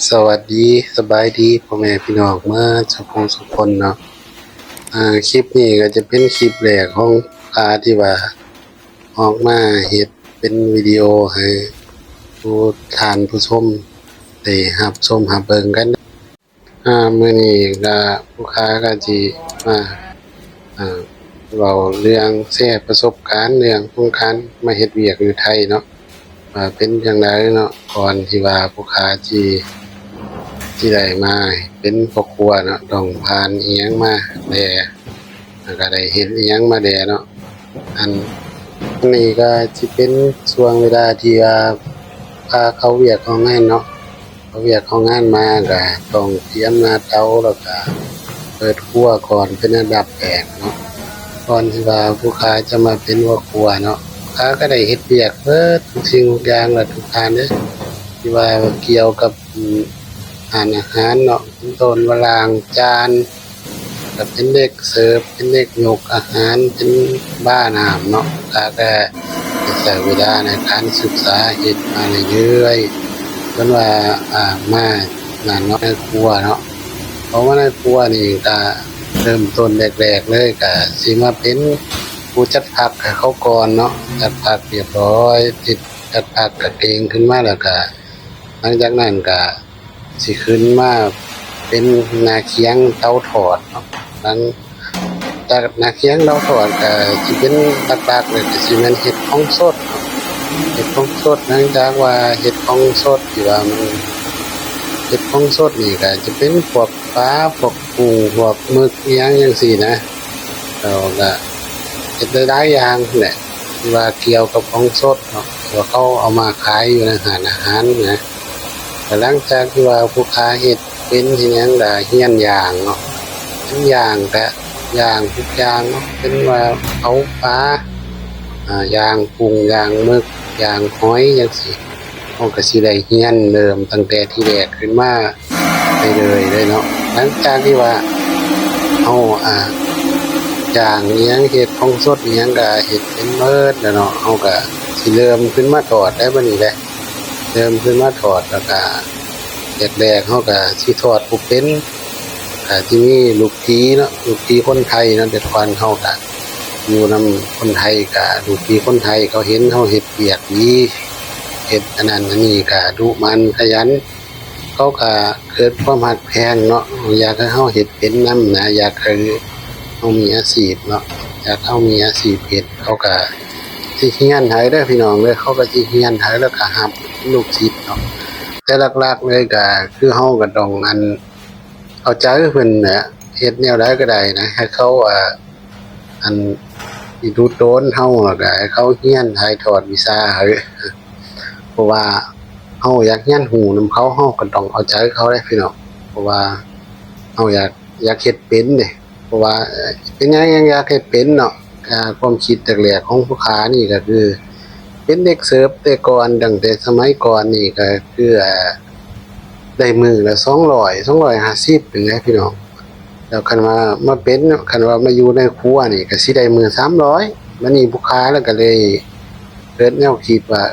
สวัสดีสบายดีพ่อแม่พี่น้องเมื่อสุขคนเนาะคลิปนี้ก็จะเป็นคลิปแรกของที่ว่าออกมาเฮ็ดเป็นวิดีโอให้ผู้ทานผู้ชมได้รับชมรับเบิ่งกันมื้อนี้ก็ผู้ค้าก็สิมาอ่าเว้าเรื่องแชร์ประสบการณ์เรื่องของการมาเฮ็ดเวียกอยู่ไทยเนาะว่าเป็นจั่งใดเนาะก่อนที่ว่าผู้ค้าที่ได้มาเป็นพ่อครัวเนาะต้องผ่านอิหยังมาแลแล้วก็ได้เฮ็ดอิหยังมาแลเนาะอันนี้ก็สิเป็นช่วงเวลาที่ว่าพาเข้าเวียกเข้างานเนาะเข้าเวียกเข้างานมาก็ต้องเตรียมหน้าเตาแล้วก็เปิดครัวก่อนเป็นอันดับแรกเนาะก่อนที่ว่าผู้ค้าจะมาเป็นพ่อครัวเนาะผู้ค้าก็ได้เฮ็ดเวียกเบิดทุกสิ่งทุกอย่างและทุกการเด้อที่ว่าเกี่ยวกับอาหารเนาะเป็นต้นว่าล้างจานก็เป็นเด็กเสิร์ฟเป็นเด็กยกอาหารเป็นบ้าน้ำเนาะก็ใช้เวลาในการศึกษาเฮ็ดมาเรื่อยๆจนว่ามาเนาะในครัวเนาะเพราะว่าในครัวนี่ก็เริ่มต้นแรกๆเลยก็สิมาเป็นผู้จัดผักให้เขาก่อนเนาะจัดผักเรียบร้อยติดจัดผักกระเตงขึ้นมาแล้วก็หลังจากนั้นก็สิขึ้นมาเป็นนาเคียงเตาทอดเนาะหลังจากนาเคียงเตาทอดก็สิเป็นหลักๆเลยก็สิแม่นเฮ็ดของสดเนาะเฮ็ดของสดเนื่องจากว่าเฮ็ดของสดที่ว่ามันเฮ็ดของสดนี่ก็จะเป็นพวกปลาพวกกุ้งพวกหมึกอิหยังจังซี่นะแล้วก็เฮ็ดได้หลายอย่างแหละที่ว่าเกี่ยวกับของสดเนาะที่ว่าเขาเอามาขายอยู่ในร้านอาหารนะแต่หลังจากที่ว่าผู้ค้าเฮ็ดเป็นทีนี้ก็เฮียนย่างเนาะเป็นย่างก็ย่างทุกอย่างเนาะเป็นว่าเผาปลาย่างกุ้งย่างหมึกย่างหอยจังซี่เฮาก็สิได้เฮียนเริ่มตั้งแต่ที่แรกขึ้นมาได้เลยเนาะหลังจากที่ว่าเฮาย่างอิหยังเฮ็ดของสดอิหยังก็เฮ็ดเป็นเบิดแล้วเนาะเฮาก็สิเริ่มขึ้นมาทอดได้บัดนี้แหละเริ่มขึ้นมาทอดแล้วก็แรกๆเขาก็สิทอดบ่เป็นก็สิมีลูกพี่เนาะลูกพี่คนไทยเนาะแต่ก่อนเขาก็อยู่นำคนไทยก็ลูกพี่คนไทยเขาเห็นเขาเฮ็ดเวียกดีเฮ็ดอันนั้นอันนี้ก็ดุมันขยันเขาก็เกิดความรักแพงเนาะอยากให้เฮาเฮ็ดเป็นนำนะอยากให้เฮามีอาชีพเนาะอยากเฮามีอาชีพเฮ็ดเขาก็สิเฮียนให้เด้อพี่น้องเด้อเขาก็สิเฮียนให้แล้วก็รับลูกศิษย์เนาะแต่หลักๆเลยก็คือเฮาก็ต้องเอาใจเพิ่นน่ะเฮ็ดแนวใดก็ได้นะให้เขาอันสิดูโดนเฮาแล้วก็ให้เขาเฮียนถ่ายทอดวิชาให้เพราะว่าเฮาอยากเรียนรู้นำเขาเฮาก็ต้องเอาใจเขาเด้พี่น้องเพราะว่าเฮาอยากเฮ็ดเป็นเด้เพราะว่าเป็นหยังอยากเฮ็ดเป็นเนาะความคิดแรกๆของผู้ค้านี่ก็คือเป็นเด็กเสิร์ฟแต่ก่อนตั้งแต่สมัยก่อนนี่ก็คือได้มื้อละ200 250เป็นไงพี่น้องแล้วคันว่ามาเป็นคันว่ามาอยู่ในครัวนี่ก็สิได้มื้อ300บัดนี้ผู้ค้าแล้วก็เลยเกิดแนวคิดว่า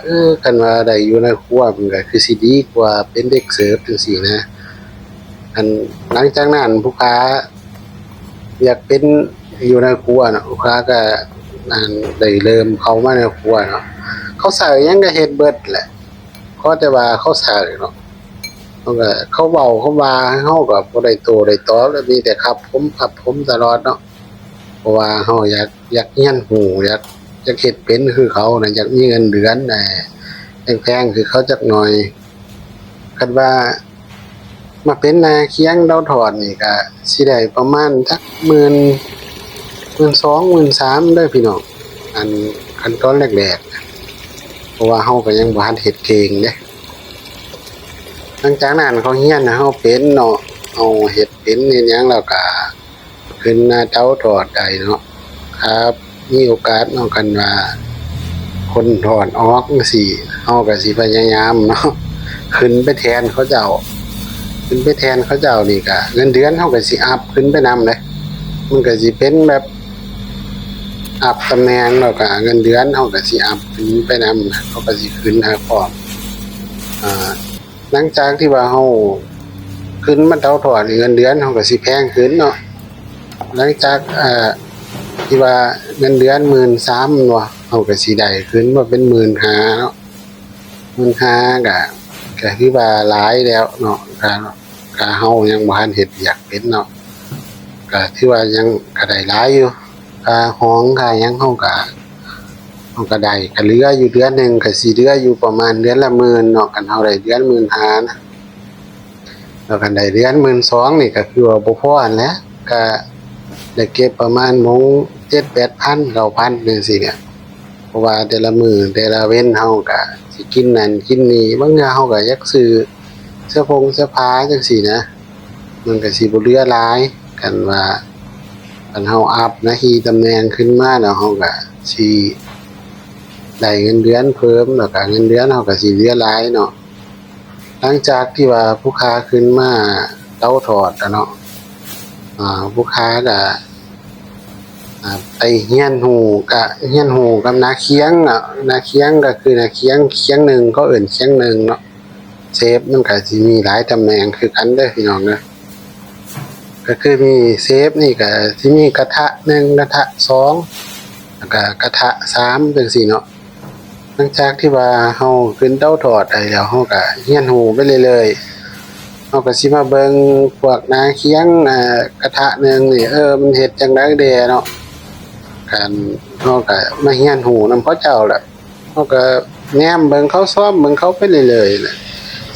คันว่าได้อยู่ในครัวมันก็คือสิดีกว่าเป็นเด็กเสิร์ฟจังซี่นะอันหลังจากนั้นผู้ค้าอยากเป็นอยู่ในครัวเนาะลูกค้าก็ได้เริ่มเข้ามาในครัวเนาะเขาใส่หยังก็เฮ็ดเบิดแหละขอแต่ว่าเขาใส่เนาะเขาก็เขาเว้าเขาว่าเฮาก็บ่ได้โต้ได้ตอบแล้วมีแต่ครับผมตลอดเนาะเพราะว่าเฮาอยากเรียนรู้อยากเฮ็ดเป็นคือเขาน่ะอยากมีเงินเดือนแพงๆคือเขาจักหน่อยคันว่ามาเป็นนาเคียงเตาทอดนี่ก็สิได้ประมาณจัก12,000 13,000เด้อพี่น้องอันขั้นตอนแรกๆเพราะว่าเฮาก็ยังบ่ทันเฮ็ดเก่งเด้หลังจากนั้นเขาเฮียนให้เฮาเป็นเนาะเอาเฮ็ดเป็นเฮ็ดหยังแล้วก็ขึ้นหน้าเตาทอดได้เนาะครับมีโอกาสเนาะกันว่าคนถอดออกจังซี่เฮาก็สิพยายามเนาะขึ้นไปแทนเขาเจ้านี่ก็เงินเดือนเฮาก็สิอัปขึ้นไปนำเลยมันก็สิเป็นแบบอัปตำแหน่งแล้วก็เงินเดือนเฮาก็สิอัปขึ้นไปนำเขาก็สิขึ้นให้พร้อม หลังจากที่ว่าเฮาขึ้นมาเตาทอดนี่เงินเดือนเฮาก็สิแพงขึ้นเนาะหลังจากที่ว่าเงินเดือน 13,000เนาะเฮาก็สิได้ขึ้นมาเป็น 15,000 เนาะ 15,000ก็คือว่าหลายแล้วเนาะก็เฮายังบ่ทันเฮ็ดอยากเป็นเนาะก็ถือว่ายังก็ได้หลายอยู่ค่าห้องค่าหยังเฮาก็ได้ก็เหลืออยู่เดือนหนึงก็สิเหลืออยู่ประมาณเดือนละ 10,000 เนาะคันเฮาได้เดือน 15,000 นะแล้วคันได้เดือน 12,000 นี่ก็คือว่าบ่พอหั้นแหละก็ได้เก็บประมาณมื้อ 7-8,000 9,000 จังซี่เนี่ยเพราะว่าแต่ละมื้อแต่ละเว้นเฮาก็สิกินนั่นกินนี่บางเทื่อเฮาก็อยากซื้อเสื้อเสื้อผ้าจังซี่นะมันก็สิบ่เหลือหลายคันว่าคันเฮาอัปหน้าที่ตำแหน่งขึ้นมาแล้วเฮาก็สิได้เงินเดือนเพิ่มแล้วก็เงินเดือนเฮาก็สิเหลือหลายเนาะหลังจากที่ว่าผู้ค้าขึ้นมาเตาทอดอะเนาะผู้ค้าก็ไปเฮียนฮู้กับนาเคียงเนาะนาเคียงก็คือนาเคียงหนึ่งเขาเอิ้นเคียงหนึ่งเนาะเชฟมันก็สิมีหลายตำแหน่งคือกันเด้อพี่น้องเด้อก็คือมีเชฟนี่ก็สิมีกระทะ1กระทะ2แล้วก็กระทะ3จังซี่เนาะหลังจากที่ว่าเฮาขึ้นเตาทอดได้แล้วเฮาก็เฮียนฮู้ไปเรื่อยๆเฮาก็สิมาเบิ่งพวกนาเคียงกระทะหนึ่งนี่มันเฮ็ดจังได๋แด่เนาะการเฮาก็มาเฮียนฮู้นำเขาเจ้าแหละเฮาก็แนมเบิ่งเขาซ้อมเบิ่งเขาไปเรื่อยๆแหละ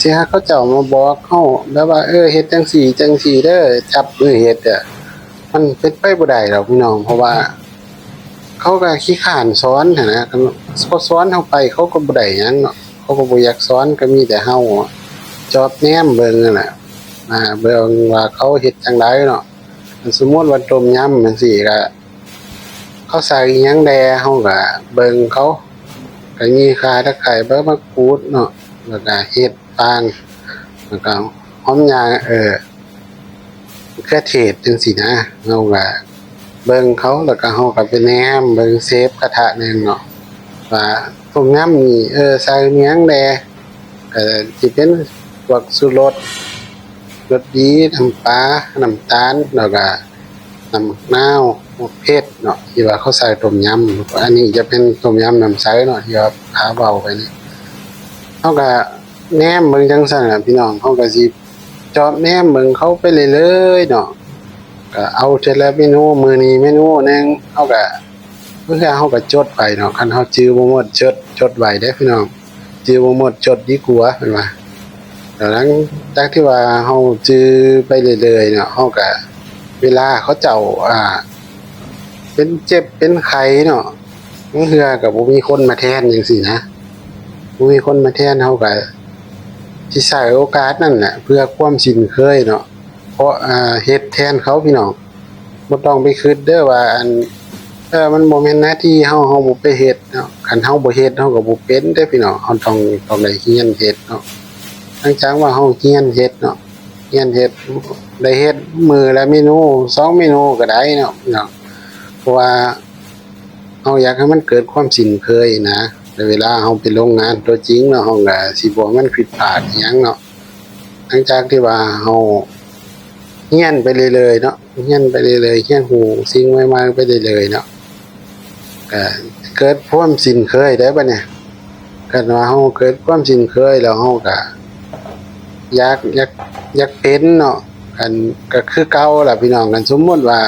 สิหาเขาเจ้ามาบอกเฮาแบบว่าเฮ็ดจังซี่จังซี่เด้อจับมือเฮ็ดอะมันเป็นไปบ่ได้ดอกพี่น้องเพราะว่าเขาก็ขี้คร้านสอนหั้นนะเขาสอนเฮาไปเขาก็บ่ได้หยังเนาะเขาก็บ่อยากสอนก็มีแต่เฮาจอบแนมเบิ่งนั่นแหละเบิ่งว่าเขาเฮ็ดจังไดเนาะสมมุติว่าต้มยำจังซี่ก็เขาใส่อิหยังแด่เฮาก็เบิ่งเขาก็มีข่าตะไคร้ใบมะกรูดเนาะแล้วก็เห็ดฟางแล้วก็หอมหยังมะเขือเทศจังซี่นะเฮาก็เบิ่งเขาแล้วก็เฮาก็ไปแนมเบิ่งเชฟกระทะหนึงเนาะว่าต้มยำนี่ใส่อิหยังแด่ก็สิเป็นพวกชูรสรสดีน้ำปลาน้ำตาลแล้วก็น้ำมะนาวเผ็ดเนาะที่ว่าเขาใส่ต้มยำอันนี้จะเป็นต้มยำน้ำใสเนาะที่ว่าขาเบาไปนี่เฮาก็แนมเบิ่งจังซั่นน่ะพี่น้องเฮาก็สิจอบแนมเบิ่งเขาไปเรื่อยๆเนาะก็เอาแต่ละเมนูมื้อนี้เมนูหนึงเฮาก็เพื่อเฮาก็จดไปเนาะคันเฮาจื้อบ่หมดจดไว้เด้อพี่น้องจื้อบ่หมดจดดีกว่าเพิ่นว่าแล้วหลังจากที่ว่าเฮาจื้อไปเรื่อยๆเนาะเฮาก็เวลาเขาเจ้าเป็นเจ็บเป็นไข้เนาะบางเทื่อก็บ่มีคนมาแทนจังซี่นะบ่มีคนมาแทนเฮาก็สิใช้โอกาสนั้นน่ะเพื่อความชินเคยเนาะเพราะเฮ็ดแทนเขาพี่น้องบ่ต้องไปคิดเด้อว่ามันบ่แม่นหน้าที่เฮาบ่ไปเฮ็ดเนาะคันเฮาบ่เฮ็ดเฮาก็บ่เป็นเด้อพี่น้องเฮาต้องได้เรียนเฮ็ดเนาะหลังจากว่าเฮาเรียนเฮ็ดเนาะเรียนเฮ็ดได้เฮ็ดมื้อละเมนู2เมนูก็ได้เนาะเพราะว่าเฮาอยากให้มันเกิดความชินเคยนะแต่เวลาเฮาไปโรงงานตัวจริงเนาะเฮาก็สิบ่มันผิดพลาดอิหยังเนาะหลังจากที่ว่าเฮาเรียนไปเรื่อยๆเนาะเรียนไปเรื่อยๆเรียนรู้สิ่งใหม่ๆไปเรื่อยๆเนาะก็เกิดความชินเคยได้บัดเนี่ยคันว่าเฮาเกิดความชินเคยแล้วเฮาก็อยากเป็นเนาะกันก็คือเก่าล่ะพี่น้องกันสมมุติว่า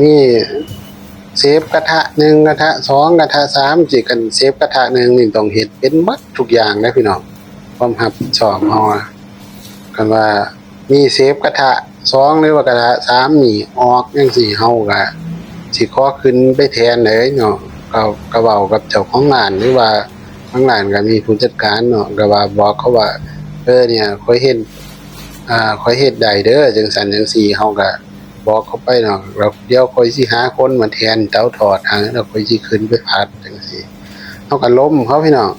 มีเซฟกระทะ1กระทะ2กระทะ3สิกันเซฟกระทะ1นี่ต้องเฮ็ดเป็นหมดทุกอย่างนะพี่น้องความรับผิดชอบเฮากันว่ามีเซฟกระทะ2หรือว่ากระทะ3นี่ออกจังซี่เฮาก็สิขอขึ้นไปแทนเลยเนาะก็เว้ากับเจ้าของร้านหรือว่าทางร้านก็มีผู้จัดการเนาะก็ว่าบอกเขาว่าเนี่ยข้อยเฮ็ดได้เด้อจังซั่นจังซี่เฮาก็บอกเขาไปเนาะแล้วเดี๋ยวข้อยสิหาคนมาแทนเตาทอดแล้วข้อยสิขึ้นไปผัดจังซี่เฮาก็ล้มเขาพี่น้อง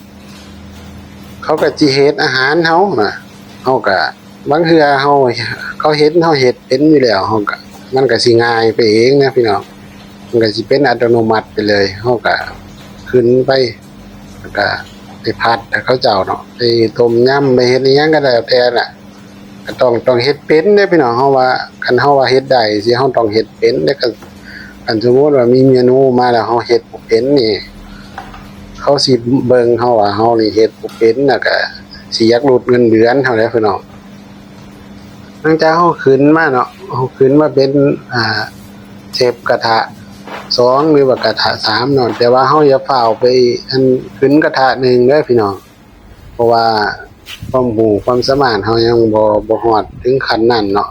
เขาก็สิเฮ็ดอาหารเฮาน่ะเฮาก็บางเทื่อเขาเห็นเฮาเฮ็ดเป็นอยู่แล้วเฮาก็มันก็สิง่ายไปเองนะพี่น้องมันก็สิเป็นอัตโนมัติไปเลยเฮาก็ขึ้นไปแล้วก็ ไปผัดแต่เขาเจ้าเนาะไปต้มยำไปเฮ็ดอิหยังก็แล้วแต่น่ะก็ต้องเฮ็ดเป็นเด้อพี่น้องเฮาว่าคันเฮาว่าเฮ็ดได้สิเฮาต้องเฮ็ดเป็นเด้อคันสมมุติว่ามีเมนูมาแล้วเฮาเฮ็ดบ่เป็นนี่เขาสิเบิ่งเฮาว่าเฮานี่เฮ็ดบ่เป็นน่ะก็สิอยากลดเงินเดือนเฮาแหล้วพี่น้องหลังจากเฮาขึ้นมาเนาะเฮาขึ้นมาเป็นเชฟกระทะ2หรือว่ากระทะ3เนาะแต่ว่าเฮาอย่าฟ้าวไปอันขึ้นกระทะ1เด้อพี่น้องเพราะว่าความรู้ความสามารถเฮายังบ่ฮอดถึงขั้นนั้นเนาะ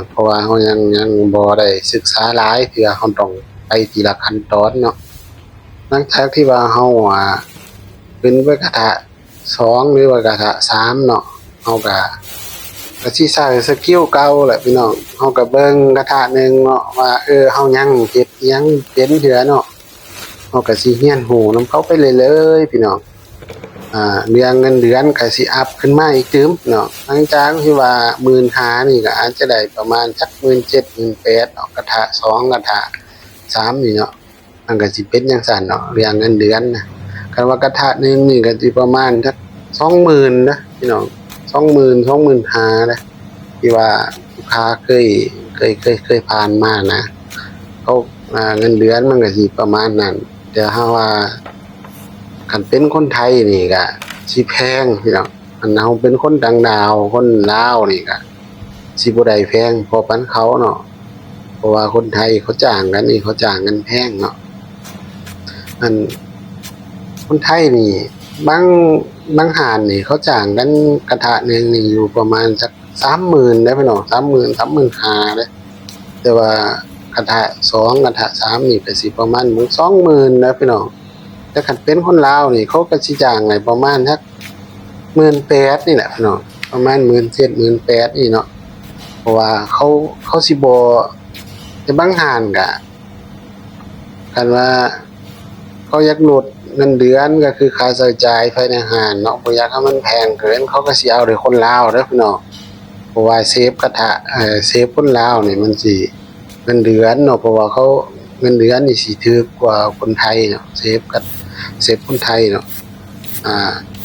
เพราะว่าเฮายังบ่ได้ศึกษาหลายเทื่อเฮาต้องไปทีละขั้นตอนเนาะหลังจากที่ว่าเฮาขึ้นไปกระทะ2หรือว่ากระทะ3เนาะเฮาก็สิใช้สกิลเก่าแหละพี่น้องเฮาก็เบิ่งกระทะหนึ่งเนาะว่าเฮายังเฮ็ดอิหยังเป็นเทื่อเนาะเฮาก็สิเรียนรู้นำเขาไปเรื่อยๆพี่น้องเรื่องเงินเดือนก็สิอัปขึ้นมาอีกตึมเนาะหลังจากที่ว่า 15,000 นี่ก็อาจจะได้ประมาณสัก 17,000 18,000 เนาะกระทะ2กระทะ3นี่เนาะมันก็สิเป็นจังซั่นเนาะเรื่องเงินเดือนนะคันว่ากระทะหนึงนี่ก็สิประมาณสัก 20,000 นะพี่น้อง20,000 25,000นะที่ว่าลูกค้าเคยผ่านมานะเขาเงินเดือนมันก็สิประมาณนั้นแต่ถ้าว่าคันเป็นคนไทยนี่ก็สิแพงพี่น้องอันเฮาเป็นคนต่างดาวคนลาวนี่ก็สิบ่ได้แพงพอปานเขาเนาะเพราะว่าคนไทยเขาจ้างกันนี่เขาจ้างกันแพงเนาะอันคนไทยนี่บางห้านนี่เขาจ้างกันกระทะหนึงนี่อยู่ประมาณสัก 30,000เด้อพี่น้อง30,000 35,000เด้อแต่ว่ากระทะ2กระทะ3นี่ก็สิประมาณ20,000นะพี่น้องแต่คันเป็นคนลาวนี่เขาก็สิจ้างให้ประมาณสัก 18,000 นี่แหละพี่น้องประมาณ 17,000 18,000 นี่เนาะเพราะว่าเขาสิบ่แต่บางห้านก็คันว่าเขาอยากลดเงินเดือนก็คือค่าใช้จ่ายภายในห้านเนาะบ่อยากให้มันแพงเกินเขาก็สิเอาแต่คนลาวเด้อพี่น้องเพราะว่าเชฟกระทะเชฟคนลาวนี่มันสิเงินเดือนเนาะเพราะว่าเขาเงินเดือนนี่สิถูกกว่าคนไทยเนาะเชฟคนไทยเนาะ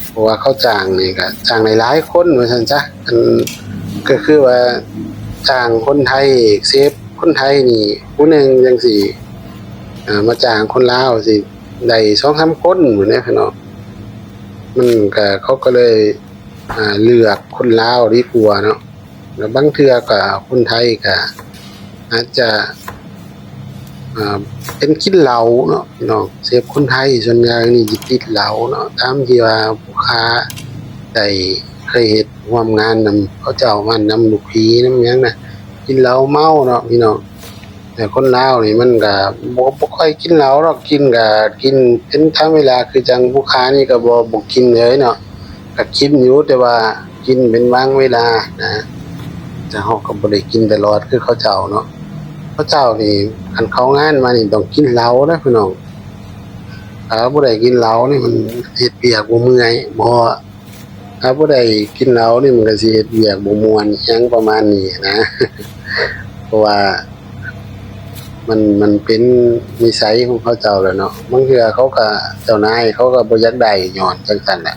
เพราะว่าเขาจ้างนี่ก็จ้างหลายๆคนว่าซั่นซะอันก็คือว่าจ้างคนไทยเชฟคนไทยนี่ผู้หนึงจังซี่มาจ้างคนลาวสิได้ 2-3 คนพู้นแหละพี่น้องมันก็เขาก็เลยเลือกคนลาวดีกว่าเนาะแล้วบางเทื่อก็คนไทยก็อาจจะเป็นกินเหล้าเนาะพี่น้องเชฟคนไทยส่วนใหญ่นี่สิติดเหล้าเนาะตามที่ว่าผู้ค้าได้เคยเฮ็ดร่วมงานนำเขาเจ้ามานำลูกพี่นำหยังน่ะกินเหล้าเมาเนาะพี่น้องแต่คนลาวนี่มันก็บ่ค่อยกินเหล้าหรอกกินก็กินเป็นทางเวลาคือจังผู้ค้านี่ก็บ่กินเลยเนาะก็กินอยู่แต่ว่ากินเป็นบางเวลานะแต่เฮาก็บ่ได้กินตลอดคือเขาเจ้าเนาะเขาเจ้านี่คันเข้างานมานี่ต้องกินเหล้านะพี่น้องถ้าบ่ได้กินเหล้านี่มันเฮ็ดเวียกบ่เมื่อยบ่ถ้าบ่ได้กินเหล้านี่มันก็สิเฮ็ดเวียกบ่ม่วนอิหยังประมาณนี้นะเพราะว่ามันเป็นนิสัยของเขาเจ้าแหละเนาะบางเทื่อเขาก็เจ้านายเขาก็บ่อยากได้ญ้อนจังซั่นแหละ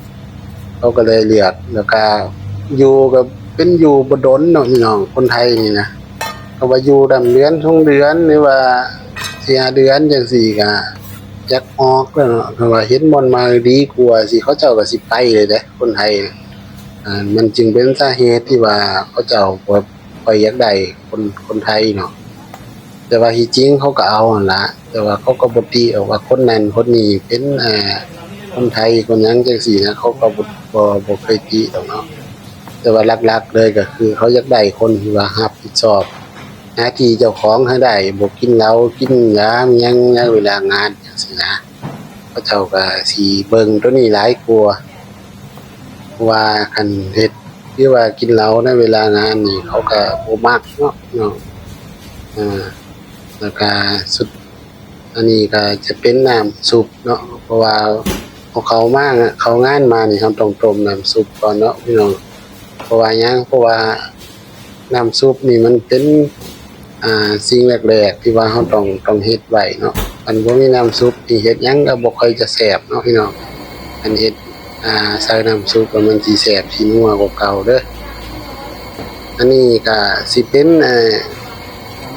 เขาก็เลยเลือกแล้วก็อยู่ก็เป็นอยู่บ่ดนเนาะพี่น้องคนไทยนี่นะเขาว่าอยู่ดำเดือน2เดือนหรือว่า4-5เดือนจังซี่ก็อยากออกแล้วเนาะเพราะว่าเห็นบ่อนมาดีกว่าสิเขาเจ้าก็สิไปเลยเด้คนไทยมันจึงเป็นสาเหตุที่ว่าเขาเจ้าบ่ค่อยอยากได้คนไทยเนาะแต่ว่าที่จริงเขาก็เอาหั่นล่ะแต่ว่าเขาก็บ่ติว่าคนนั้นคนนี้เป็นคนไทยคนหยังจังซี่นะเขาก็บ่เคยติดอกเนาะแต่ว่าหลักๆเลยก็คือเขาอยากได้คนที่ว่ารับผิดชอบหน้าที่เจ้าของให้ได้บ่กินเหล้ากินยาอิหยังในเวลางานจังซี่นะเขาเจ้าก็สิเบิ่งตัวนี้หลายกว่าว่าคันเฮ็ดที่ว่ากินเหล้าในเวลางานนี่เขาก็บ่มักเนาะแล้วก็สุดอันนี้ก็จะเป็นน้ำซุปเนาะเพราะว่าพอเขามาเขางานมานี่เราต้องต้มน้ำซุปก่อนเนาะพี่น้องเพราะว่าหยังเพราะว่าน้ำซุปนี่มันเป็นสิ่งแรกๆที่ว่าเราต้องเฮ็ดไว้เนาะอันบ่มีน้ำซุปนี่เฮ็ดหยังก็บ่ค่อยจะแซ่บเนาะพี่น้อง อันเฮ็ดใส่น้ำซุปแล้วมันสิแซ่บสินัวกว่าเก่าเด้ออันนี้ก็สิเป็น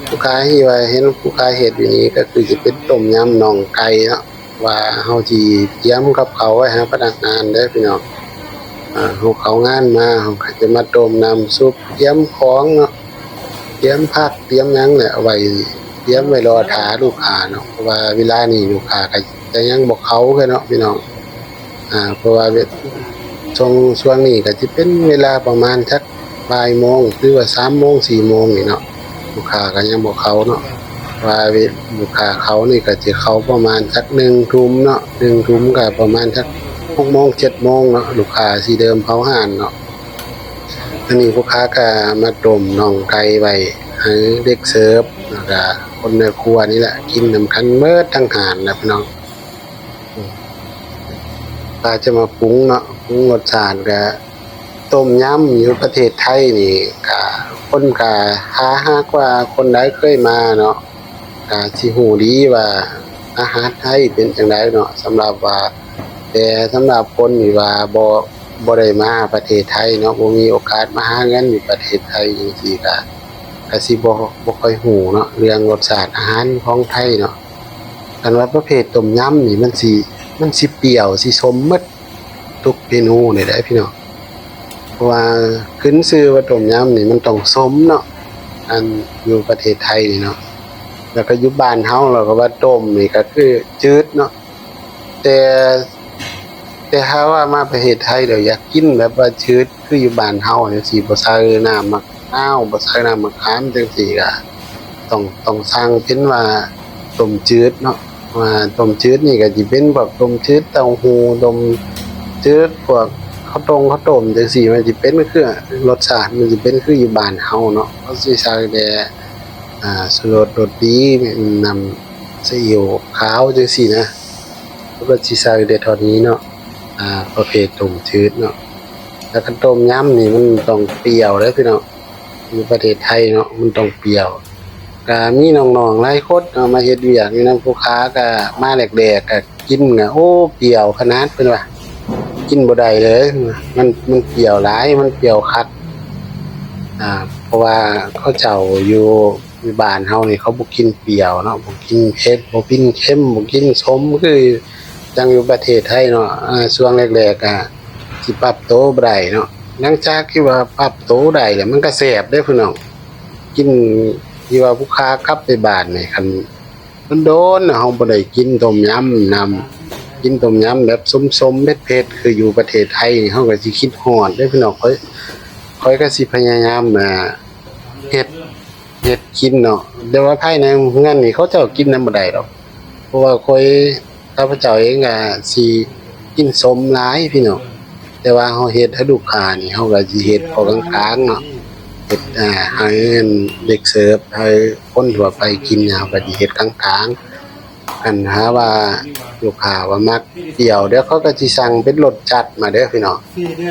ผู้ค้าที่ว่าเห็นผู้ค้าเฮ็ดอยู่นี้ก็คือสิเป็นต้มยำน่องไก่เนาะว่าเฮาสิเตรียมกับเขาวไว้ให้พนักงานเด้อพี่น้องเฮาเข้างานมาเฮาก็จะมาต้มน้ำซุปเตรียมของเนาะเตรียมผักเตรียมหยังเนี่ยเอาไว้เตรียมไว้รอท่าลูกค้าเนาะเพราะว่าเวลานี้ลูกค้าก็จะยังบ่เข้ากันเนาะพี่น้องเพราะว่าช่วงนี้ก็สิเป็นเวลาประมาณสักบ่ายโมงหรือว่า3โมง4โมงนี่เนาะลูกค้าก็ยังบ่เข้าเนาะว่าลูกค้าเขานี่ก็สิเข้าประมาณสัก1ทุ่มเนาะ1ทุ่มก็ประมาณสัก6โมง7โมงเนาะลูกค้าสิเดิมเข้าห้านเนาะอันนี้ลูกค้าก็มาต้มน่องไก่ไว้ให้เด็กเสิร์ฟแล้วก็คนในครัวนี่แหละกินนำกันเบิดทั้งหานนะพี่น้องถ้าจะมาปรุงเนาะปรุงรสชาติก็ต้มยำอยู่ประเทศไทยนี่ก็คนก็หากว่าคนใดเคยมาเนาะก็สิฮู้ดีว่าอาหารไทยเป็นจังไดเนาะสำหรับว่าแต่สำหรับคนที่ว่าบ่ได้มาประเทศไทยเนาะบ่มีโอกาสมาหาเงินอยู่ประเทศไทยจังซี่ก็สิบ่ค่อยฮู้เนาะเรื่องรสชาติอาหารของไทยเนาะคันว่าประเภทต้มยำนี่มันสิเปรี้ยวสิส้มหมดทุกเมนูนี่แหละพี่น้องเพราะว่าขึ้นชื่อว่าต้มยำนี่มันต้องส้มเนาะอันอยู่ประเทศไทยนี่เนาะแล้วก็อยู่บ้านเฮาเราก็ว่าต้มนี่ก็คือจืดเนาะแต่ถ้าว่ามาประเทศไทยเดี๋ยวอยากกินแบบว่าจืดคืออยู่บ้านเฮาจังซี่บ่ใส่น้ำมะนาวบ่ใส่น้ำมะขามจังซี่ก็ต้องสั่งเป็นว่าต้มจืดเนาะว่าต้มจืดนี่ก็สิเป็นแบบต้มจืดเต้าหู้ต้มจืดพวกข้าวต้มจังซี่มันสิเป็นคือรสชาติมันสิเป็นคืออยู่บ้านเฮาเนาะเขาสิใส่แต่ชูรสรสดีน้ำซีอิ๊วขาวจังซี่นะแล้วก็สิใส่แต่เท่านี้เนาะประเภทต้มจืดเนาะแล้วก็ต้มยำนี่มันต้องเปรี้ยวเด้อพี่น้องอยู่ประเทศไทยเนาะมันต้องเปรี้ยวก็มีน้องๆหลายคนเอามาเฮ็ดเวียกอยู่นำผู้ค้าก็มาแรกๆก็กินก็โอ้เปรี้ยวขนาดเพิ่นว่ากินบ่ได้เลยมันเปรี้ยวหลายมันเปรี้ยวคักเพราะว่าเขาเจ้าอยู่บ้านเฮานี่เขาบ่กินเปรี้ยวเนาะบ่กินเผ็ดบ่กินเค็มบ่กินส้มคือจังอยู่ประเทศไทยเนาะช่วงแรกๆสิปรับโตบ่ได้เนาะหลังจากที่ว่าปรับโตได้แล้วมันก็แซ่บเด้อพี่น้องกินที่ว่าผู้ค้ากลับไปบ้านนี่คันมันโดนเฮาบ่ได้กินต้มยำกินต้มยำแบบส้มๆเผ็ดๆคืออยู่ประเทศไทยเฮาก็สิคิดฮอดเด้อพี่น้องค่อยก็สิพยายามเฮ็ดกินเนาะแต่ว่าภายในเรือนนี่เขาเจ้ากินนำบ่ได้ดอกเพราะว่าข้าพเจ้าเองก็สิกินส้มหลายพี่น้องแต่ว่าเฮาเฮ็ดให้ลูกค้านี่เฮาก็สิเฮ็ดพอกลางๆเนาะเฮ็ดให้เด็กเสิร์ฟให้คนทั่วไปกินเฮาก็สิเฮ็ดกลางๆคันหาว่าลูกค้าว่ามักเปรี้ยวเดี๋ยวเขาก็สิสั่งเป็นรสจัดมาเด้อพี่น้อง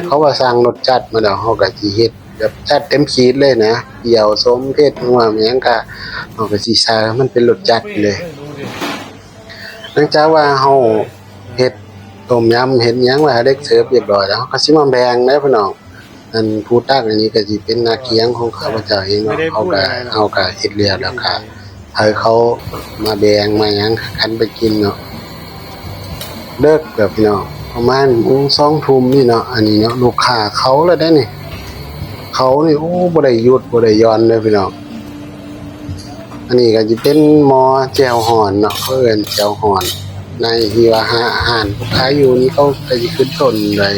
เขาว่าสั่งรสจัดมาแล้วเฮาก็สิเฮ็ดแบบจัดเต็มขีดเลยนะเปรี้ยวส้มเผ็ดนัวหยังก็เฮาก็สิใส่มันเป็นรสจัดเลยหลังจากว่าเฮาเฮ็ดต้มยำเฮ็ดหยังไว้ให้เด็กเสิร์ฟเรียบร้อยแล้วเฮาก็สิมาแบ่งเด้อพี่น้องอันผู้ตักอันนี้ก็สิเป็นหน้าเคียงของข้าพเจ้าเองเนาะเฮาก็เฮ็ดเรียบแล้วก็ให้เขามาแบ่งมาหยังกันไปกินเนาะเลิกแบบพี่น้องประมาณ2 ทุ่มนี่เนาะอันนี้เนาะลูกค้าเขาแล้วได้นี่เขานี่โอ้บ่ได้หยุดบ่ได้หย่อนเลยพี่น้องอันนี้ก็สิเป็นหม้อแจ่วฮ้อนเนาะเอิ้นแจ่วฮ้อนในที่ว่าอาหารผู้ขายอยู่นี่เขาก็สิขึ้นต้นเลย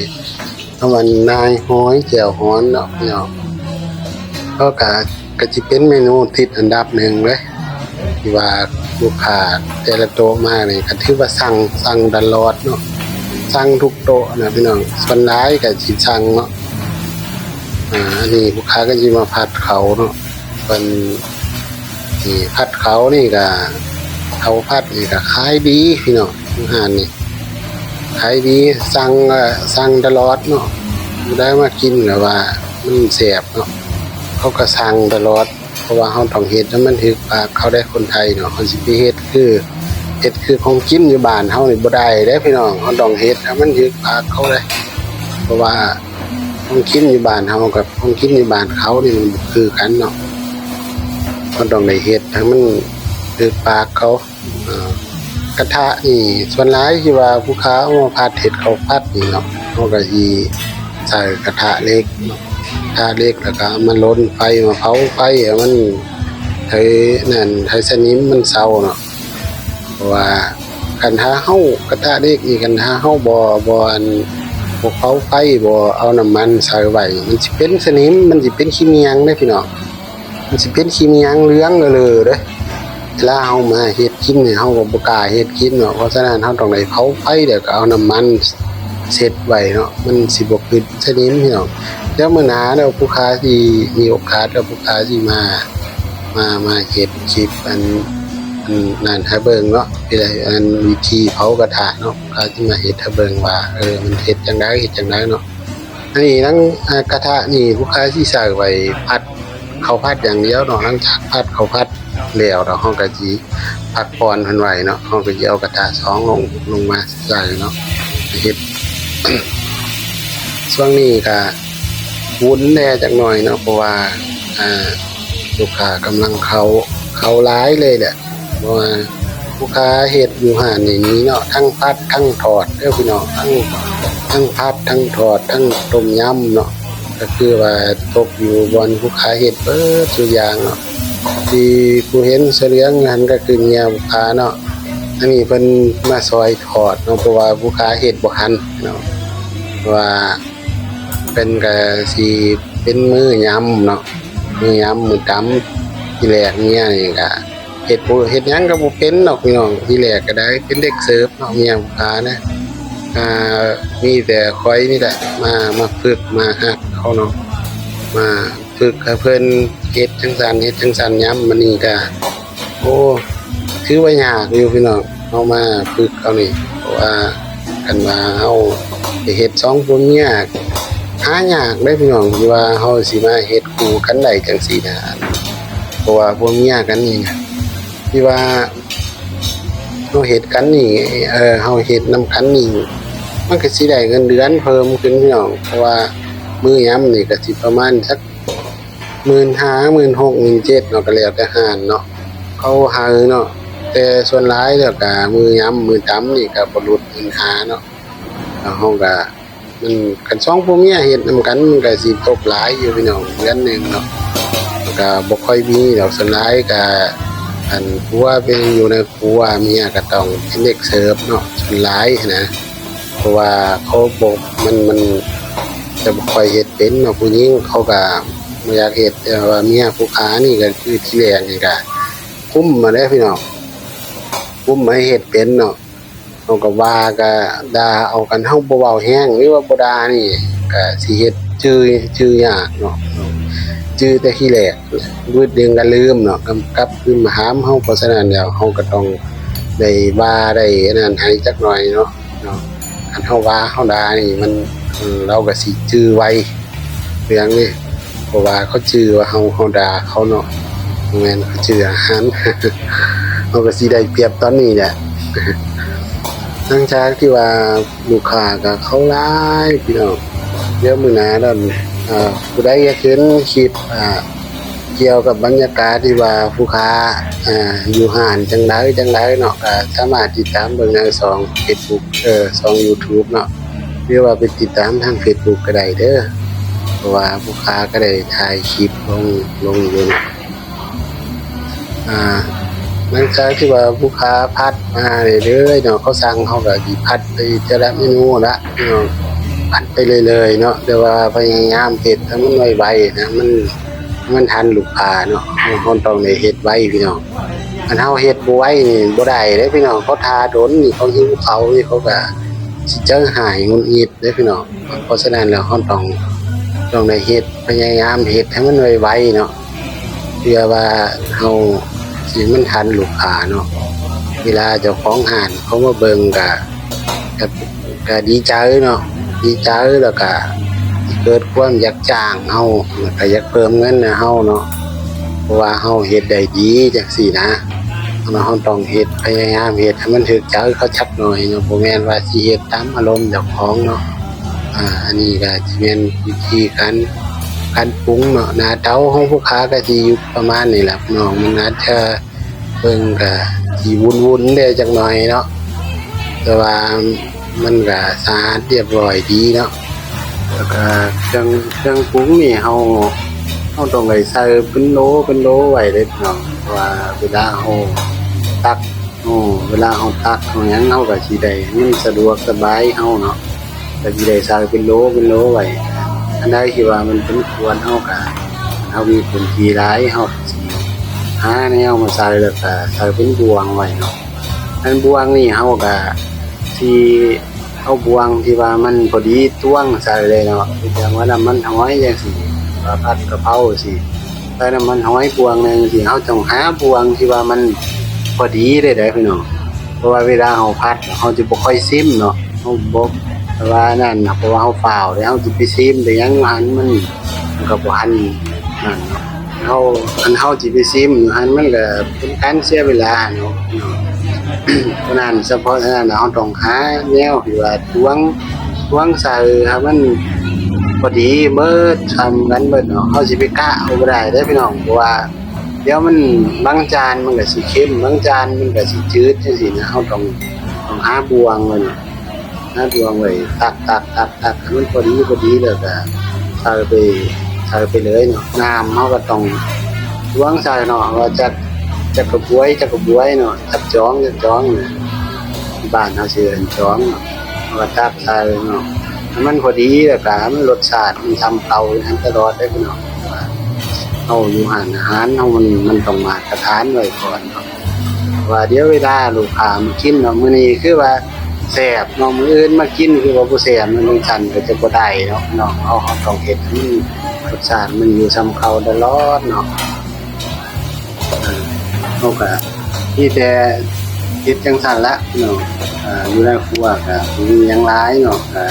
เพราะมันนายฮ้อยแจ่วฮ้อนเนาะพี่น้องก็สิเป็นเมนูติดอันดับหนึ่งเลยที่ว่าลูกค้าแต่ละโต๊ะมานี่ก็ถือว่าสั่งตลอดเนาะสั่งทุกโต๊ะนะพี่น้องส่วนหลายก็สิสั่งเนาะอันนี้ลูกค้าก็สิมาผัดเขาเนาะเป็นที่ผัดเขานี่ก็เขาผัดนี่ก็ขายดีพี่น้องอาหารนี่ขายดีสั่งตลอดเนาะได้มากินแล้วว่ามันแซ่บเนาะเขาก็สั่งตลอดเพราะว่าเฮาต้องเฮ็ดให้มันถึกปากเขาได้คนไทยเนาะเขาสิไปเฮ็ดคือ เฮ็ดคือของกินอยู่บ้านเฮานี่บ่ได้เด้พี่น้องเฮาต้องเฮ็ดให้มันถึกปากเขาเลยเพราะว่าของกินอยู่บ้านเฮากับของกินอยู่บ้านเขานี่มันบ่คือกันเนาะเฮาต้องได้เฮ็ดให้มันถึกปากเขากระทะนี่ส่วนหลายที่ว่าผู้ค้าเอามาผัดเฮ็ดข้าวผัดนี่เนาะเฮาก็สิใส่กระทะเล็กเนาะกระทะเล็กแล้วก็เอามาลนไฟมาเผาไฟให้มันให้สนิมมันเซาเนาะเพราะว่าคันถ้าเฮากระทะเล็กนี่คันถ้าเฮาบ่อันบ่เผาไฟบ่เอาน้ำมันใส่ไว้มันสิเป็นสนิมมันสิเป็นขี้เมียงเด้อพี่น้องมันสิเป็นขี้เมียงเหลืองเลยเด้อเวลาเฮามาเฮ็ดกินเนี่ยเฮาก็บ่กล้าเฮ็ดกินเนาะเพราะฉะนั้นเฮาต้องได้เผาไฟแล้วก็เอาน้ำมันเสร็จไว้เนาะมันสิบ่ขึ้นสนิมพี่น้องแล้วมื้อหน้าแล้วผู้ค้าที่มีโอกาสแล้วผู้ค้าสิมาเฮ็ดคลิปอันนั่นให้เบิ่งเนาะเป็นอันวิธีเผากระทะเนาะผู้ค้าสิมาเฮ็ดให้เบิ่งว่ามันเฮ็ดจังไดเนาะอันนี้ทั้งกระทะนี่ผู้ค้าสิใส่ไว้ผัดข้าวผัดอย่างเดียวเนาะหลังจากผัดข้าวผัดแล้วเนาะเฮาก็สิพักผ่อนเพิ่นไว้เนาะเฮาก็สิเอากระทะ2ลงมาใส่เนาะเฮ็ด ช่วงนี้ก็วุ้นแน่จักหน่อยเนาะเพราะว่าลูกค้ากำลังเขาหลายเลยแหละเพราะว่าลูกค้าเฮ็ดอยู่ห้านนี้เนาะทั้งพัดทั้งทอดเด้อพี่น้องทั้งพัดทั้งทอดทั้งต้มยำเนาะก็คือว่าตกอยู่บนลูกค้าเฮ็ดเบิดทุกอย่างเนาะที่ผู้เห็นเสลียงหันก็คือเมียลูกค้าเนาะอันนี้เพิ่นมาซอยทอดเนาะเพราะว่าลูกค้าเฮ็ดบ่ทันเนาะว่าเป็นก็สิเป็นมื้อยำเนาะมื้อยำมื้อตำที่แรกเมียนี่ก็เฮ็ดหยังก็บ่เป็นดอกพี่น้องที่แรกก็ได้เป็นเด็กเสิร์ฟเนาะเมียลูกค้านะมีแต่คอยนี่แหละมาฝึกมาหัดเขาเนาะมาฝึกให้เพิ่นเฮ็ดจังซั่นยำมันนี่ก็โอ้ถือว่ายากอยู่พี่น้องเอามาฝึกเอานี่เพราะว่ากันว่าเฮาไปเฮ็ด2คนยากหายากเด้พี่น้องที่ว่าเฮาสิมาเฮ็ดคู่กันได้จังซี่นะเพราะว่าบ่มียากกันนี่นะที่ว่าเฮาเฮ็ดกันนี่เฮาเฮ็ดนำกันนี่มันก็สิได้เงินเดือนเพิ่มขึ้นพี่น้องเพราะว่ามื้อยามนี่ก็สิประมาณสัก 15,000 16,000 17,000เนาะก็แล้วแต่ห้านเนาะเขาหาเนาะแต่ส่วนหลายแล้วก็มื้อยามมื้อตำนี่ก็บ่หลุด15,000เนาะแล้วเฮาก็มันกัน2ผัวเมียเฮ็ดนำกันมันก็สิตกหลายอยู่พี่น้องเดือนหนึงเนาะก็บ่ค่อยมีดอกส่วนหลายก็อันผัวเป็นอยู่ในครัวเมียก็ต้องเป็นเด็กเสิร์ฟเนาะส่วนหลายนะเพราะว่าเขาบ่มันจะบ่ค่อยเฮ็ดเป็นเนาะผู้หญิงเขาก็บ่อยากเฮ็ดแต่ว่าเมียผู้ค้านี่ก็คือที่แรกนี่ก็คุมมาได้พี่น้องคุมให้เฮ็ดเป็นเนาะเฮาก็ว่าก็ด่าเอากันเฮาบ่เว้าแฮงหรือว่าบ่ด่านี่ก็สิเฮ็ดชื่อยากเนาะชื่อแต่ที่แรกรูดเดึงก็ลืมเนาะกำกับขึ้นมาหามเฮาเพราะฉะนั้นแล้วเฮาก็ต้องได้ว่าได้อันนั้นให้จักหน่อยเนาะคันเฮาว่าเฮาด่านี่มันเราก็สิชื่อไวเรื่องนี้เพราะว่าเขาชื่อว่าเฮาด่าเขาเนาะแม่นเขาชื่ออาหาร เฮาก็สิได้เปรียบตอนนี้แหละ หลังจากที่ว่าลูกค้าก็เขาหลายพี่น้องเดี๋ยวมื้อหน้านั้นผู้ใดอยากเห็นคลิปเกี่ยวกับบรรยากาศที่ว่าผู้ค้าอยู่ห้านจังไดเนาะก็สามารถติดตามเบิ่งในFacebook YouTube เนาะหรือว่าไปติดตามทาง Facebook ก็ได้เด้อเพราะว่าผู้ค้าก็ได้ถ่ายคลิปลงอยู่หลังจากที่ว่าผู้ค้าพัดมาเรื่อยๆเนาะเขาสั่งเขาก็สิพัดไปแต่ละเมนูละเนาะพัดไปเลยๆเนาะแต่ว่าพยายามเฮ็ดให้มันไวๆนะมันทันลูกค้าเนาะเราต้องได้เฮ็ดไวพี่น้องอันเฮาเฮ็ดบ่ไวนี่บ่ได้เด้พี่น้องเขาทาโดนนี่เขาหิวเขานี่เขาก็สิเจอหายงุนงิดเด้พี่น้องเพราะฉะนั้นแล้วเราต้องได้เฮ็ดพยายามเฮ็ดให้มันไวๆเนาะเพื่อว่าเฮาสิมันทันลูกค้าเนาะเวลาเจ้าของห้านเขามาเบิ่งก็ดีใจเนาะดีใจแล้วก็เกิดความอยากจ้างเฮาแล้วก็อยากเพิ่มเงินให้เฮาเนาะเพราะว่าเฮาเฮ็ดได้ดีจังซี่นะ เราต้องเฮ็ดพยายามเฮ็ดให้มันถูกใจเขาจักหน่อยเนาะบ่แม่นว่าสิเฮ็ดตามอารมณ์เจ้าของเนาะอันนี้ก็สิเป็นวิธีการปรุงเนาะหน้าเตาของผู้ค้าก็สิอยู่ประมาณนี้แหละพี่น้องมันอาจจะเบิ่งก็สิวุ่นๆเด้จักหน่อยเนาะแต่ว่ามันก็สะอาดเรียบร้อยดีเนาะแล้วก็เครื่องปรุงนี่เฮาต้องไปใส่เป็นโหลไว้เลยพี่น้องเพราะว่าเวลาเฮาตักเวลาเฮาตักเฮาหยังเฮาก็สิได้มันสะดวกสบายเฮาเนาะก็สิได้ใส่เป็นโหลไว้อันใดที่ว่ามันเป็นควรเฮาก็เฮามีพื้นที่หลายเฮาก็สิหาแนวมาใส่แล้วก็ใส่เป็นบวงไว้เนาะอันบวงนี่เฮาก็สิเอาบวงที่ว่ามันพอดีตวงใส่เลยเนาะอย่างว่าน้ำมันหอยจังซี่ว่าผัดกะเพราสิใส่น้ำมันหอยบวงนึงสิเฮาต้องหาบวงที่ว่ามันพอดีได้เด้อพี่น้องเพราะว่าเวลาเฮาผัดเฮาจะบ่ค่อยซิมเนาะเฮาบ่เพราะว่านั่นเพราะว่าเฮาฝ่าวแล้วเฮาสิไปซิมได้หยังหันมันก็บ่หันนั่นเนาะเฮาสิไปซิมหันมันก็เป็นการเสียเวลาเนาะเพราะนั้นเฉพาะฉะนั้นเฮาต้องหาแนวที่ว่าตวงใส่ให้มันพอดีเบิดทำกันเบิดเนาะเฮาสิไปกะเอาบ่ได้เด้อพี่น้องเพราะว่าเดี๋ยวมันบางจานมันก็สิเค็มบางจานมันก็สิจืดจังซี่นะเฮาต้องหาบวงมันหาบวงไว้ตักให้มันพอดีแล้วก็ใส่ไปเลยเนาะน้ำเฮาก็ต้องตวงใส่เนาะว่าจักกระบวยเนาะจักจ้องเนี่ยบ้านเฮาสิเอิ้นจ้องเนาะว่าตักใส่เนาะให้มันพอดีแล้วก็ให้มันรสชาติมันทำเก่าให้ตลอดได้พี่น้องว่าเฮาอยู่ร้านอาหารเฮามันต้องมาตรฐานไว้ก่อนเนาะว่าเดี๋ยวเวลาลูกค้ามากินเนาะมื้อนี้คือว่าแซ่บเนาะมื้ออื่นมากินคือว่าบ่แซ่บมันจังซั่นก็จะบ่ได้เนาะเนาะเฮาต้องเฮ็ดให้มันรสชาติมันอยู่ส่ำเก่าตลอดเนาะเฮาก็มีแต่เฮ็ดจังซั่นละเนาะอยู่ในครัวก็บ่มีหยังหลายเนาะก็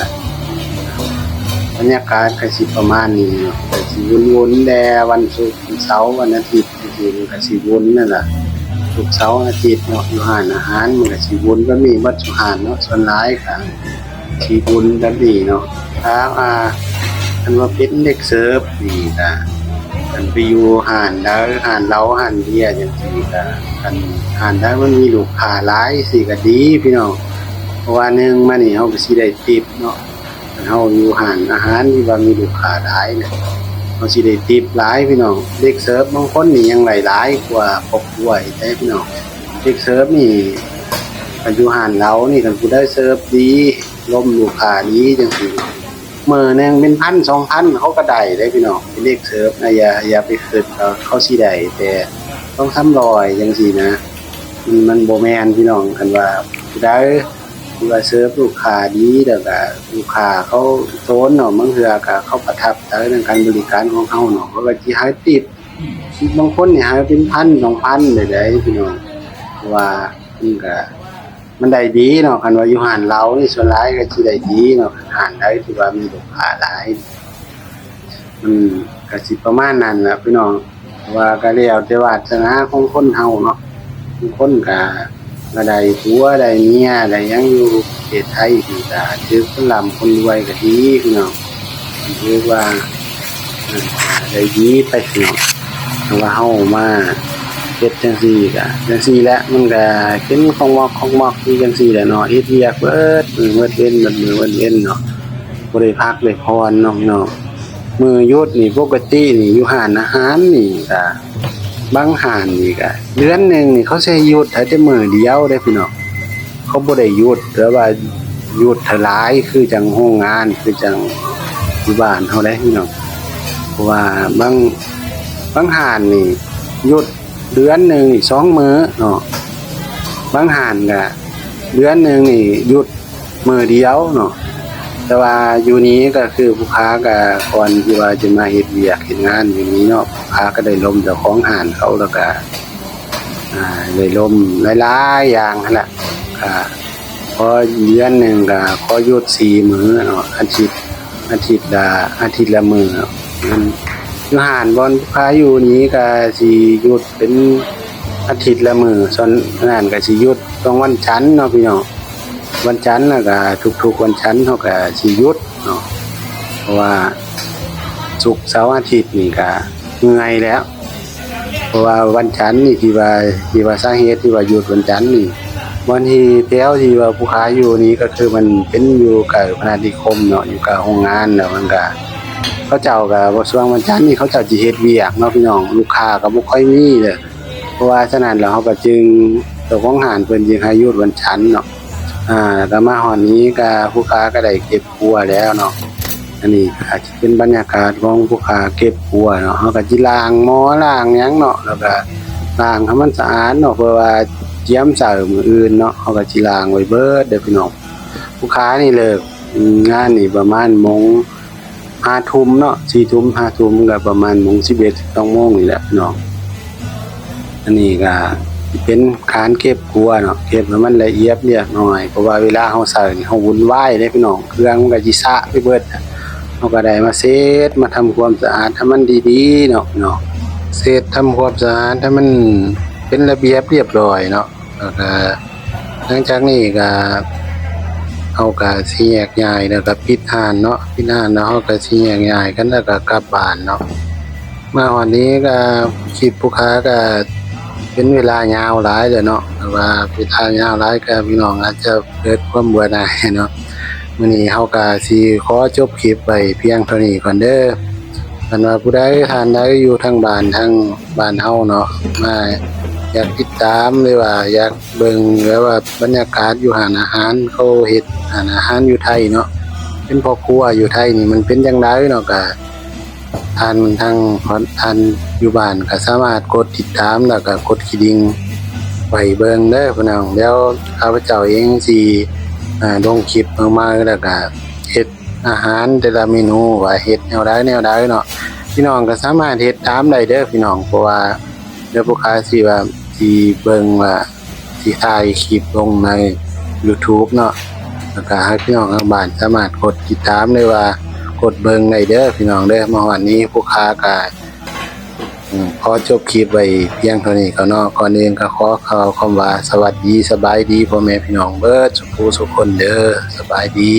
บรรยากาศก็สิประมาณนี้เนาะก็สิวนๆแต่วันศุกร์วันเสาร์วันอาทิตย์จังซี่มันก็สิวนนั่นล่ะศุกร์เสาร์อาทิตย์เนาะอยู่ร้านอาหารมันก็สิวนก็มีวัดสุหานเนาะส่วนหลายก็สิวนแบบนี้เนาะครับคันว่าเป็นเด็กเสิร์ฟนี่ก็คันไปอยู่ร้านใดร้านเหล้าร้านเบียร์จังซี่ก็คันร้านใดมันมีลูกค้าหลายสิก็ดีพี่น้องเพราะว่าหนึ่งมานี่เฮาก็สิได้ติปเนาะเฮาอยู่ร้านอาหารที่ว่ามีลูกค้าหลายเนี่ยเฮาสิได้ติปหลายพี่น้องเด็กเสิร์ฟบางคนนี่ยังหลายกว่าครอบครัวอีกเด้พี่น้องเด็กเสิร์ฟนี่คันอยู่ร้านเหล้านี่คันผู้ใดเสิร์ฟดีล้มลูกค้าดีจังซี่มื้อนึงเป็น 1,000 2,000 เขาก็ได้เด้พี่น้องเป็นเด็กเสิร์ฟนะอย่าไปคิดว่าเขาสิได้แต่ต้อง300จังซี่นะมันบ่แม่นพี่น้องคันว่าผู้ใดที่ว่าเสิร์ฟลูกค้าดีแล้วก็ลูกค้าเขาโซนเนาะบางเทื่อก็เขาประทับใจในการบริการของเฮาเนาะเขาก็สิให้ติปบางคนนี่ให้เป็น 1,000 2,000 ได้พี่น้องเพราะว่ามันได้ดีเนาะคันว่าอยู่ร้านเรานี่ส่วนหลายก็สิได้ดีเนาะร้านใดที่ว่ามีลูกค้าหลายมันก็สิประมาณนั้นล่ะพี่น้องว่าก็แล้วแต่วาสนาของคนเฮาเนาะบางคนก็ได้ผัวได้เมียได้หยังอยู่ประเทศไทยนี่ก็ถือคนร่ำคนรวยก็ดีพี่น้องถือว่าได้ดีไปพี่น้องเพราะว่าเฮามาเฮ็ดจังซี่ก็จังซี่แหละมันก็เป็นของมอกอยู่จังซี่แหละเนาะเฮ็ดเวียกเบิดมื้อเบิดเว้นเนาะบ่ได้พักได้พรเนาะพี่น้องมื้อหยุดนี่ปกตินี่อยู่ร้านอาหารนี่ก็บางร้านนี่ก็เดือนนึงนี่เขาสิให้หยุดแต่มื้อเดียวเด้พี่น้องเขาบ่ได้หยุดหรือว่าหยุดเท่าหลายคือจังโรงงานคือจังอยู่บ้านเฮาได้พี่น้องเพราะว่าบางร้านนี่หยุดเดือนนึงนี่2มื้อเนาะบางร้านก็เดือนนึงนี่หยุดมื้อเดียวเนาะแต่ว่าอยู่นี้ก็คือผู้ค้าก็ก่อนที่ว่าจะมาเฮ็ดเวียกเฮ็ดงานอยู่นี้เนาะผู้ค้าก็ได้ล้มเจ้าของร้านเขาแล้วก็ได้ล้มหลายๆอย่างนั่นแหละพอเดือนนึงก็ขอหยุด4มื้อเนาะอาทิตย์ละมื้อมันอยู่ร้านบ่อนผู้ค้าอยู่นี้ก็สิหยุดเป็น อาทิตย์ละมื้อส่วนนั้นก็สิหยุดตรงวันจันทร์เนาะพี่น้องวันจันทร์น่ะก็ทุกๆวันจันทร์เฮาก็สิหยุดเนาะเพราะว่าศุกร์เสาร์อาทิตย์นี่ก็เมื่อยแล้วเพราะว่าวันจันทร์นี่ที่ว่าสาเหตุที่ว่าหยุดวันจันทร์นี่วันที่แถวที่ว่าผู้ค้าอยู่นี่ก็คือมันเป็นอยู่กับพนานิคมเนาะอยู่กับโรงงานแล้วมันก็เขาเจ้าก็บ่ช่วงวันจันทร์นี่เขาเจ้าสิเฮ็ดเวียกเนาะพี่น้องลูกค้าก็บ่ค่อยมีเด้อเพราะว่าฉะนั้นแล้วเขาก็จึงเจ้าของห้านเพิ่นจึงให้หยุดวันจันทร์เนาะแล้วก็มาฮอดนี้ก็ผู้ค้าก็ได้เก็บครัวแล้วเนาะอันนี้ก็อาจจะเป็นบรรยากาศของผู้ค้าเก็บครัวเนาะเขาก็สิล้างหม้อล้างหยังเนาะแล้วก็ล้างให้มันสะอาดเนาะเพื่อว่าเตรียมเสิร์ฟมื้ออื่นเนาะเขาก็สิล้างไว้เบิดเด้อพี่น้องผู้ค้านี่เลิกงานนี่ประมาณโมง5 ทุ่มเนาะ4 ทุ่ม5 ทุ่มก็ประมาณโมง11 12โมงนี่แหละพี่น้องอันนี้ก็สิเป็นการเก็บครัวเนาะเก็บให้มันละเอียดเรียบร้อยเพราะว่าเวลาเราเสิร์ฟนี่เราวุ่นวายเด้พี่น้องเครื่องมันก็สิสะไปเบิดเราก็ได้มาเช็ดมาทำความสะอาดให้มันดีๆเนาะพี่น้องเช็ดทำความสะอาดให้มันเป็นระเบียบเรียบร้อยเนาะแล้วก็หลังจากนี้ก็เอาก็สิแยกย้ายแล้วก็ปิดห้านเนาะปิดห้านแล้วเฮาก็สิแยกย้ายกันแล้วก็กลับบ้านเนาะมาฮอดนี้ก็คิดผู้ค้าก็เป็นเวลายาวหลายแล้วเนาะแต่ว่าเวลายาวหลายก็พี่น้องอาจจะเกิดความเบื่อหน่ายเนาะมื้อนี้เฮาก็สิขอจบคลิปไว้เพียงเท่านี้ก่อนเด้อคันว่าผู้ใดท่านใดอยู่ทางบ้านเฮาเนาะมาอยากติดตามหรือว่าอยากเบิ่งหรือว่าบรรยากาศอยู่ร้านอาหารเขาเฮ็ดร้านอาหารอยู่ไทยเนาะเป็นพ่อครัวอยู่ไทยนี่มันเป็นจังไดเนาะก็ท่านอยู่บ้านก็สามารถกดติดตามแล้วก็กดกระดิ่งไว้เบิ่งเด้อพี่น้องเดี๋ยวข้าพเจ้าเองสิลงคลิปออกมาแล้วก็เฮ็ดอาหารแต่ละเมนูว่าเฮ็ดแนวใดเนาะพี่น้องก็สามารถเฮ็ดตามได้เด้อพี่น้องเพราะว่าเดี๋ยวผู้ค้าสิว่าสิเบิ่งว่าสิถ่ายคลิปลงใน YouTube เนาะแล้วก็ให้พี่น้องทางบ้านสามารถกดติดตามหรือว่ากดเบิ่งได้เด้อพี่น้องเด้อมาวันนี้ผู้ค้าก็ขอจบคลิปไว้เพียงเท่านี้ก็เนาะก่อนอื่นก็ขอกล่าวคำว่าสวัสดีสบายดีพ่อแม่พี่น้องเบิดทุกผู้ทุกคนเด้อสบายดี